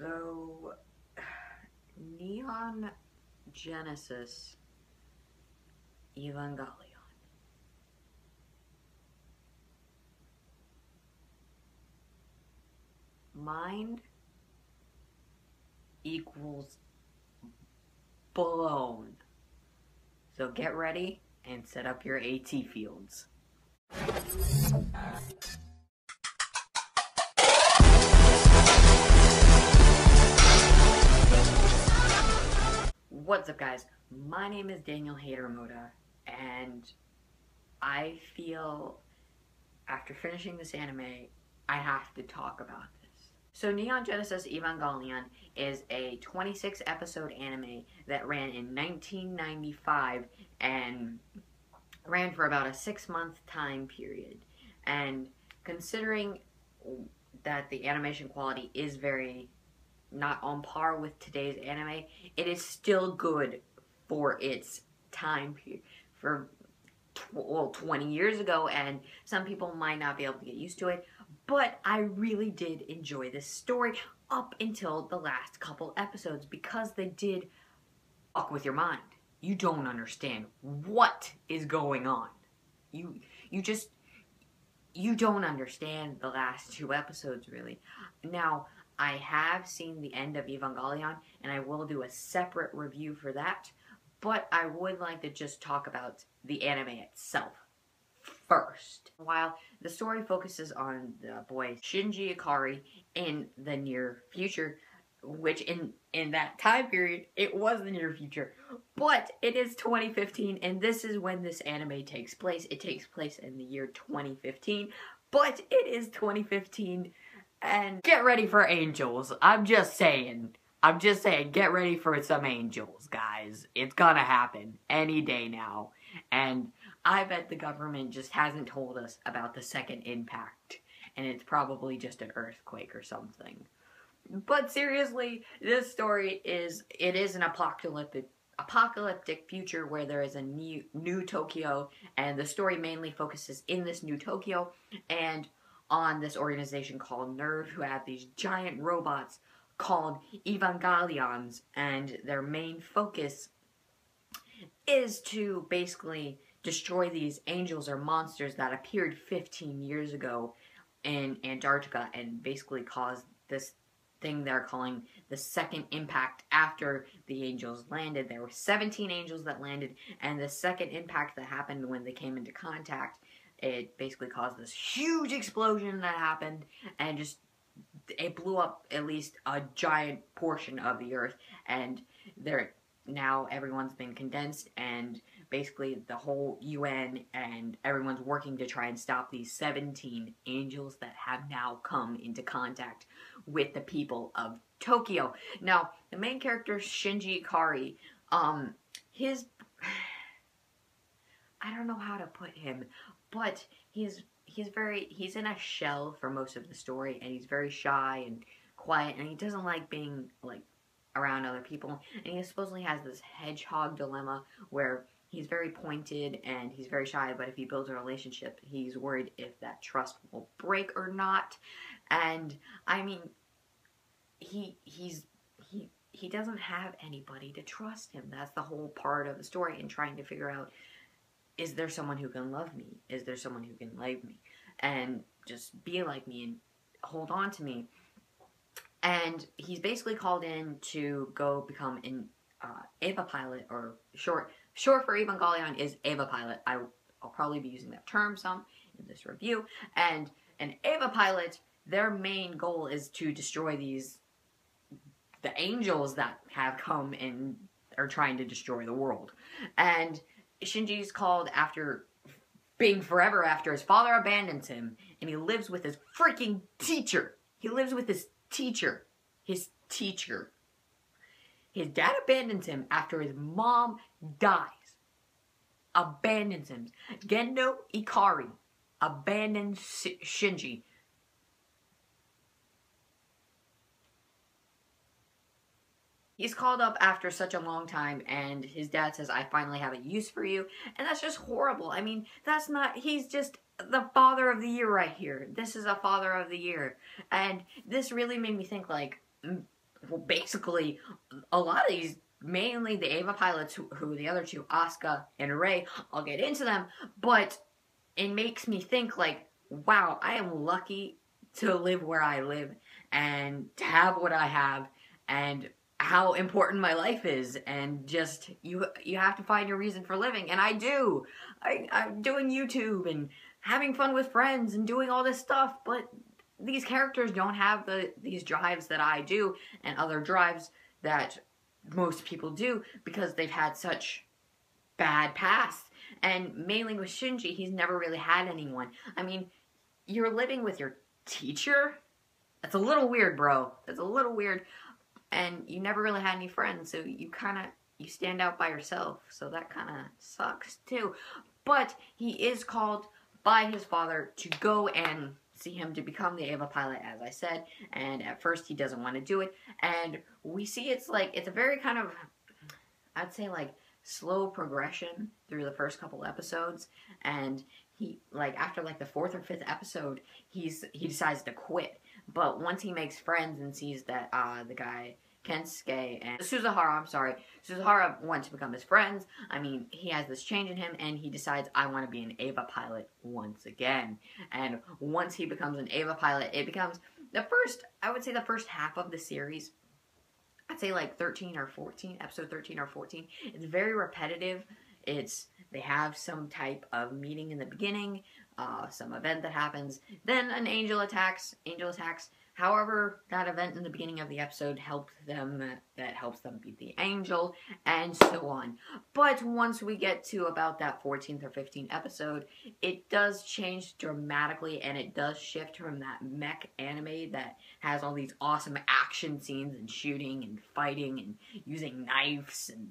So, Neon Genesis Evangelion. Mind equals blown. So get ready and set up your AT fields. What's up, guys? My name is Daniel Hatermoda, and I feel after finishing this anime, I have to talk about this. So Neon Genesis Evangelion is a 26 episode anime that ran in 1995 and ran for about a 6-month time period. And considering that the animation quality is very not on par with today's anime, it is still good for its time period. For 20 years ago, and some people might not be able to get used to it, but I really did enjoy this story up until the last couple episodes, because they did fuck with your mind. You don't understand what is going on. You don't understand the last 2 episodes, really. Now, I have seen the end of Evangelion, and I will do a separate review for that, but I would like to just talk about the anime itself first. While the story focuses on the boy Shinji Ikari in the near future, which in that time period, it was the near future, but it is 2015, and this is when this anime takes place. It takes place in the year 2015, but it is 2015, and get ready for angels. I'm just saying, get ready for some angels, guys. It's gonna happen any day now. And I bet the government just hasn't told us about the second impact, and it's probably just an earthquake or something. But seriously, this story is an apocalyptic future where there is a new Tokyo, and the story mainly focuses in this new Tokyo and on this organization called Nerve, who have these giant robots called Evangelions, and their main focus is to basically destroy these angels or monsters that appeared 15 years ago in Antarctica and basically caused this thing they're calling the second impact after the angels landed. There were 17 angels that landed, and the second impact that happened when they came into contact, it basically caused this huge explosion that happened, and just it blew up at least a giant portion of the earth, and now everyone's been condensed, and basically the whole UN and everyone's working to try and stop these 17 angels that have now come into contact with the people of Tokyo. Now, the main character, Shinji Ikari, I don't know how to put him, but he's in a shell for most of the story, and he's very shy and quiet, and he doesn't like being around other people, and he supposedly has this hedgehog dilemma where he's very pointed and he's very shy, but if he builds a relationship, he's worried if that trust will break or not. And I mean, he doesn't have anybody to trust him. That's the whole part of the story, and trying to figure out, is there someone who can love me? Is there someone who can like me and just be like me and hold on to me? And he's basically called in to go become an Eva pilot, or short for Evangelion is Eva pilot. I'll probably be using that term some in this review. And an Eva pilot, their main goal is to destroy the angels that have come and are trying to destroy the world. And Shinji's called after being forever after his father abandons him, and he lives with his freaking teacher. His teacher. His dad abandons him after his mom dies. Abandons him. Gendo Ikari abandons Shinji. He's called up after such a long time, and his dad says, I finally have a use for you. And that's just horrible. I mean, he's just the father of the year right here. This is a father of the year. And this really made me think, well, basically, a lot of these, mainly the Eva pilots, who the other two, Asuka and Rei, I'll get into them, but it makes me think, like, wow, I am lucky to live where I live and to have what I have, and how important my life is, and just you have to find your reason for living, and I do. I'm doing YouTube and having fun with friends and doing all this stuff, but these characters don't have these drives that I do, and other drives that most people do, because they've had such bad past. And mainly with Shinji, he's never really had anyone. I mean, you're living with your teacher? That's a little weird, bro. That's a little weird. And you never really had any friends, so you stand out by yourself. So that kind of sucks too. But he is called by his father to go and see him to become the Eva pilot, as I said. And at first he doesn't want to do it. And we see it's a very kind of, I'd say, like, slow progression through the first couple episodes, and he, like, after like the 4th or 5th episode, he decides to quit. But once he makes friends and sees that the guy Kensuke and Suzuhara want to become his friends, I mean, he has this change in him, and he decides, I want to be an Eva pilot once again. And once he becomes an Eva pilot, it becomes I would say the first half of the series, I'd say like 13 or 14, episode 13 or 14. It's very repetitive. They have some type of meeting in the beginning, some event that happens, then an angel attacks. However, that event in the beginning of the episode helps them beat the angel, and so on. But once we get to about that 14th or 15th episode, it does change dramatically, and it does shift from that mech anime that has all these awesome action scenes and shooting and fighting and using knives and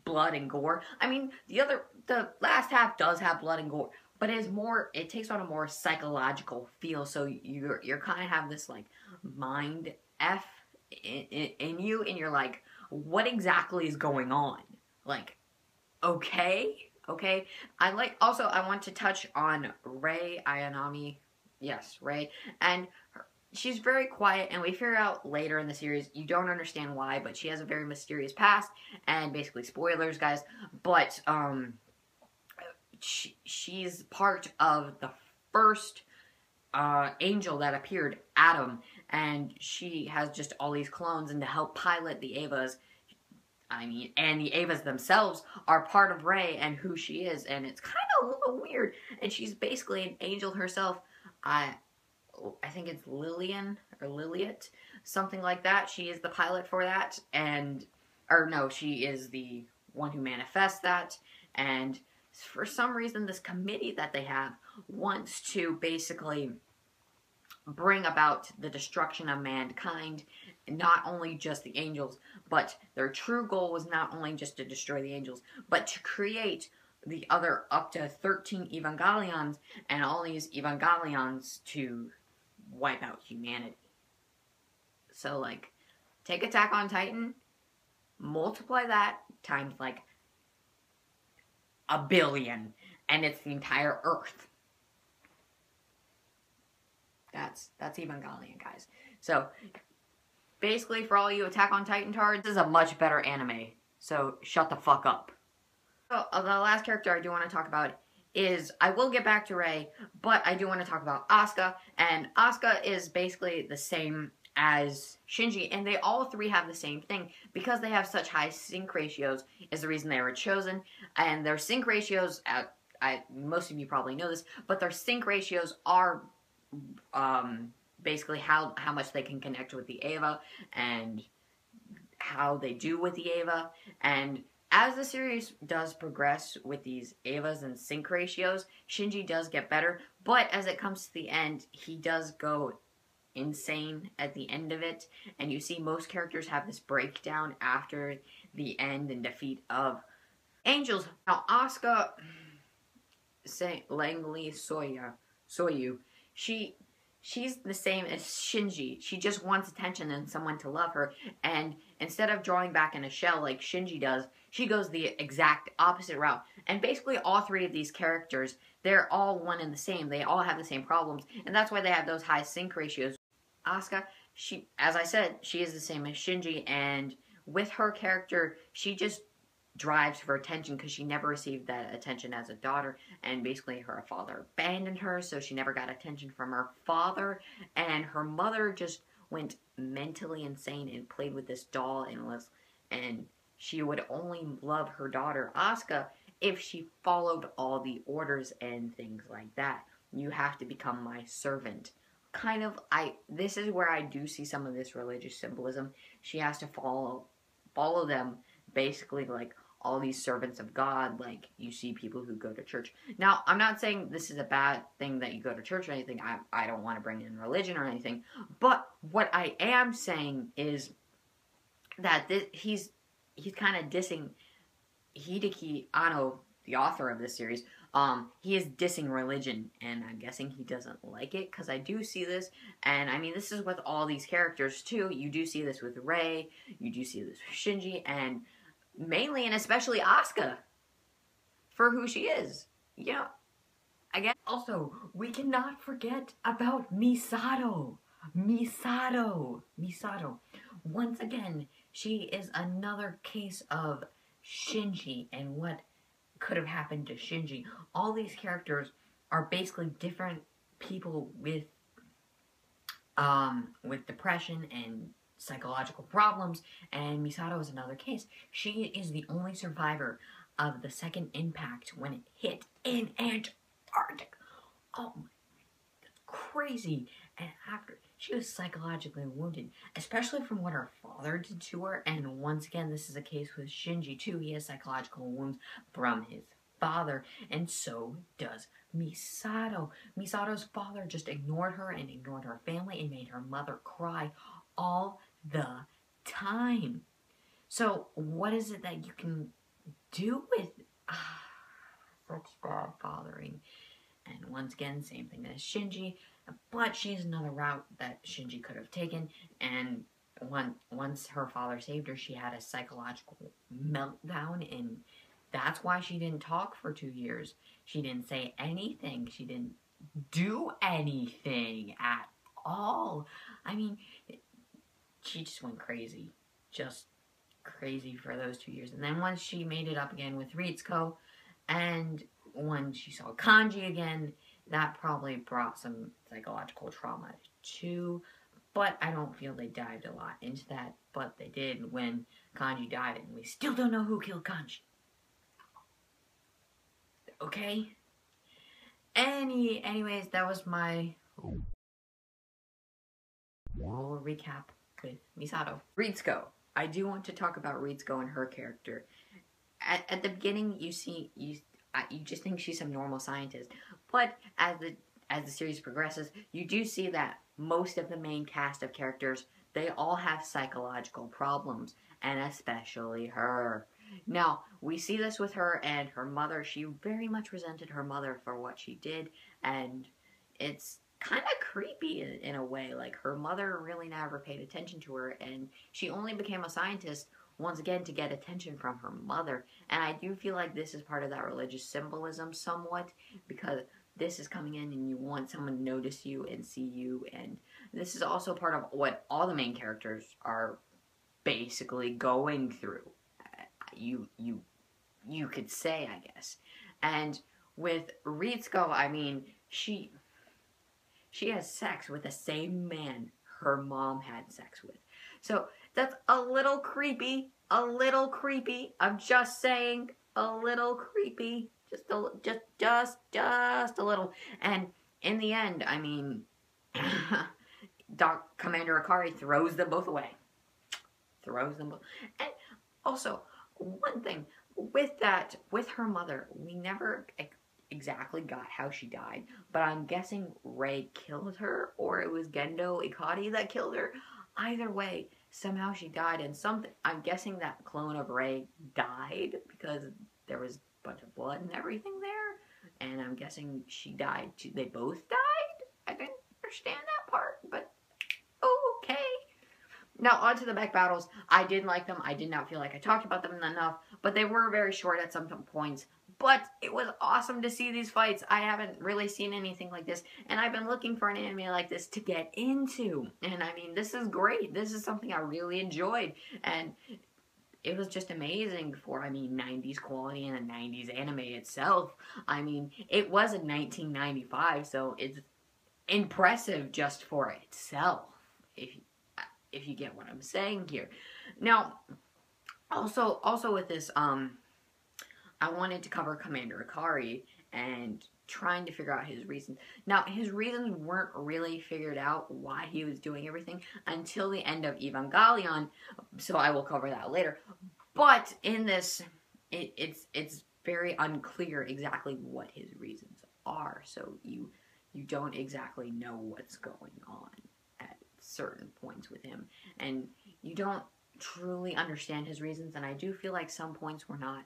blood and gore. I mean, the last half does have blood and gore, but it takes on a more psychological feel, so you're kind of have this, like, mind F in you, and you're like, what exactly is going on? Like, okay. I want to touch on Rei Ayanami. Yes, Rei. And she's very quiet, and we figure out later in the series, you don't understand why, but she has a very mysterious past, and basically, spoilers, guys, but, she's part of the first angel that appeared, Adam, and she has just all these clones, and to help pilot the Evas, and the Evas themselves are part of Rei and who she is, and it's kind of a little weird, and she's basically an angel herself. I think it's Lillian, or Liliet, something like that. She is the pilot for that, she is the one who manifests that, and for some reason, this committee that they have wants to basically bring about the destruction of mankind, not only just the angels, but their true goal was not only just to destroy the angels, but to create the other up to 13 Evangelions, and all these Evangelions to wipe out humanity. So, like, take Attack on Titan, multiply that times, like, 1 billion, and it's the entire Earth. That's Evangelion, guys. So, basically, for all you Attack on Titan tards, this is a much better anime. So, shut the fuck up. So, the last character I do want to talk about is, I will get back to Rei, but I do want to talk about Asuka, and Asuka is basically the same as Shinji, and they all three have the same thing, because they have such high sync ratios is the reason they were chosen, and their sync ratios, most of you probably know this, but their sync ratios are basically how much they can connect with the Eva, and how they do with the Eva, and as the series does progress with these Evas and sync ratios, Shinji does get better, but as it comes to the end, he does go insane at the end of it, and you see most characters have this breakdown after the end and defeat of angels. Now, Asuka, Langley Soyu, she's the same as Shinji. She just wants attention and someone to love her, and instead of drawing back in a shell like Shinji does, she goes the exact opposite route. And basically all three of these characters, they're all one and the same. They all have the same problems, and that's why they have those high sync ratios. Asuka she, as I said, she is the same as Shinji, and with her character, she just drives for attention because she never received that attention as a daughter, and basically her father abandoned her, so she never got attention from her father, and her mother just went mentally insane and played with this doll and she would only love her daughter Asuka if she followed all the orders and things like that. You have to become my servant. Kind of, this is where I do see some of this religious symbolism. She has to follow them, basically like all these servants of God, like you see people who go to church. Now, I'm not saying this is a bad thing that you go to church or anything. I don't want to bring in religion or anything. But what I am saying is that he's kind of dissing Hideki Anno, the author of this series. He is dissing religion, and I'm guessing he doesn't like it, because I do see this, and I mean, this is with all these characters, too. You do see this with Rei, you do see this with Shinji, and mainly and especially Asuka, for who she is. You know, I guess. Also, we cannot forget about Masato. Masato. Once again, she is another case of Shinji and what could have happened to Shinji. All these characters are basically different people with depression and psychological problems, and Masato is another case. She is the only survivor of the second impact when it hit in Antarctica. Oh my, that's crazy. And after, she was psychologically wounded, especially from what her father did to her. And once again, this is a case with Shinji too. He has psychological wounds from his father, and so does Masato. Misato's father just ignored her and ignored her family and made her mother cry all the time. So what is it that you can do with such bad fathering? And once again, same thing as Shinji, but she's another route that Shinji could have taken, and once her father saved her, she had a psychological meltdown, and that's why she didn't talk for 2 years. She didn't say anything. She didn't do anything at all. I mean, she just went crazy. Just crazy for those 2 years. And then once she made it up again with Ritsuko, and when she saw Kanji again, that probably brought some psychological trauma too. But I don't feel they dived a lot into that. But they did when Kanji died, and we still don't know who killed Kanji. Okay? Anyways, that was my little recap with Masato. Ritsuko. I do want to talk about Ritsuko and her character. At the beginning, you just think she's some normal scientist, but as the series progresses, you do see that most of the main cast of characters, they all have psychological problems, and especially her. Now, we see this with her and her mother. She very much resented her mother for what she did, and it's kind of creepy in a way. Like, her mother really never paid attention to her, and she only became a scientist once again to get attention from her mother. And I do feel like this is part of that religious symbolism somewhat, because this is coming in and you want someone to notice you and see you, and this is also part of what all the main characters are basically going through. You could say, I guess. And with Ritsuko, I mean, she has sex with the same man her mom had sex with. So that's a little creepy. I'm just saying, a little creepy. Just a little. And in the end, I mean, Commander Akari throws them both away. And also, one thing, with her mother, we never exactly got how she died, but I'm guessing Rei killed her, or it was Gendo Ikari that killed her. Either way, somehow she died, and I'm guessing that clone of Rei died because there was a bunch of blood and everything there, and I'm guessing she died too. They both died? I didn't understand that part, but okay. Now, on to the mech battles. I did like them. I did not feel like I talked about them enough, but they were very short at some points. But it was awesome to see these fights. I haven't really seen anything like this, and I've been looking for an anime like this to get into. And I mean, this is great. This is something I really enjoyed, and it was just amazing for, I mean, 90s quality and a 90s anime itself. I mean, it was in 1995, so it's impressive just for itself, if you get what I'm saying here. Now, also with this, I wanted to cover Commander Ikari and trying to figure out his reasons. Now, his reasons weren't really figured out why he was doing everything until the end of Evangelion, so I will cover that later. But in this, it's very unclear exactly what his reasons are, so you don't exactly know what's going on at certain points with him, and you don't truly understand his reasons, and I do feel like some points were not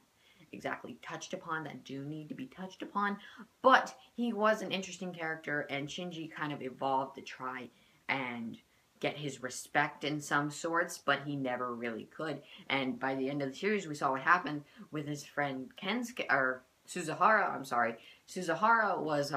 exactly touched upon that do need to be touched upon, but he was an interesting character, and Shinji kind of evolved to try and get his respect in some sorts, but he never really could. And by the end of the series, we saw what happened with his friend Suzuhara. I'm sorry, Suzuhara was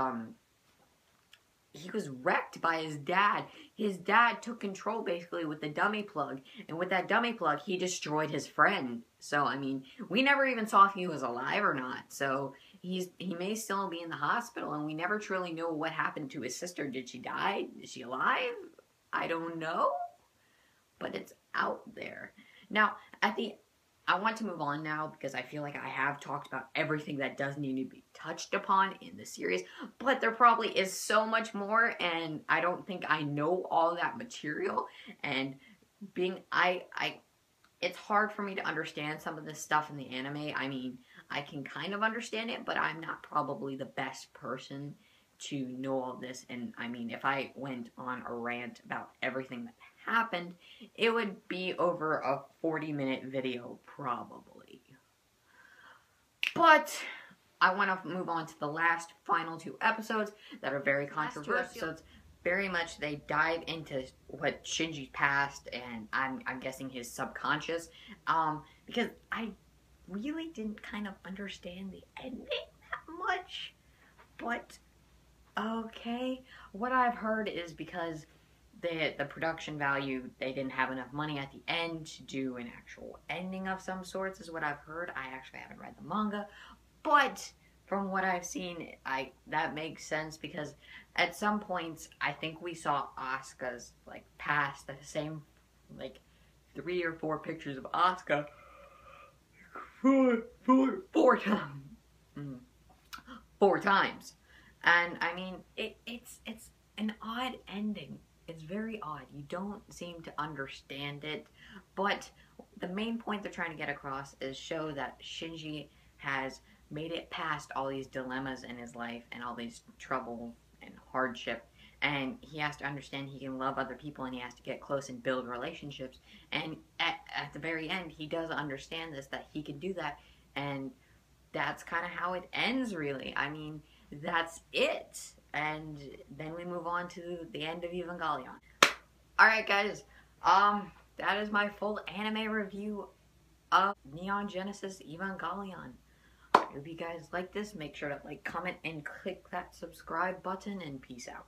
he was wrecked by his dad. His dad took control basically with the dummy plug, and with that dummy plug, he destroyed his friend. So, I mean, we never even saw if he was alive or not. So, he may still be in the hospital, and we never truly know what happened to his sister. Did she die? Is she alive? I don't know. But it's out there. Now, I want to move on now because I feel like I have talked about everything that does need to be touched upon in the series, but there probably is so much more, and I don't think I know all that material, and it's hard for me to understand some of this stuff in the anime. I mean, I can kind of understand it, but I'm not probably the best person to know all this, and I mean, if I went on a rant about everything that happened, it would be over a 40-minute video, probably. But I want to move on to the final two episodes that are very controversial. Episodes, very much they dive into what Shinji's past, and I'm guessing his subconscious, because I really didn't kind of understand the ending that much, but okay. What I've heard is because the production value, they didn't have enough money at the end to do an actual ending of some sorts, is what I've heard. I actually haven't read the manga, but from what I've seen, that makes sense, because at some points, I think we saw Asuka's, like, past, the same, like, 3 or 4 pictures of Asuka four times. 4 times. And, I mean, it's an odd ending. It's very odd. You don't seem to understand it, but the main point they're trying to get across is show that Shinji has made it past all these dilemmas in his life and all these trouble and hardship, and he has to understand he can love other people, and he has to get close and build relationships, and at the very end, he does understand this, that he can do that, and that's kind of how it ends, really. I mean, that's it. And then we move on to the end of Evangelion. Alright guys, that is my full anime review of Neon Genesis Evangelion. If you guys like this, make sure to like, comment, and click that subscribe button, and peace out.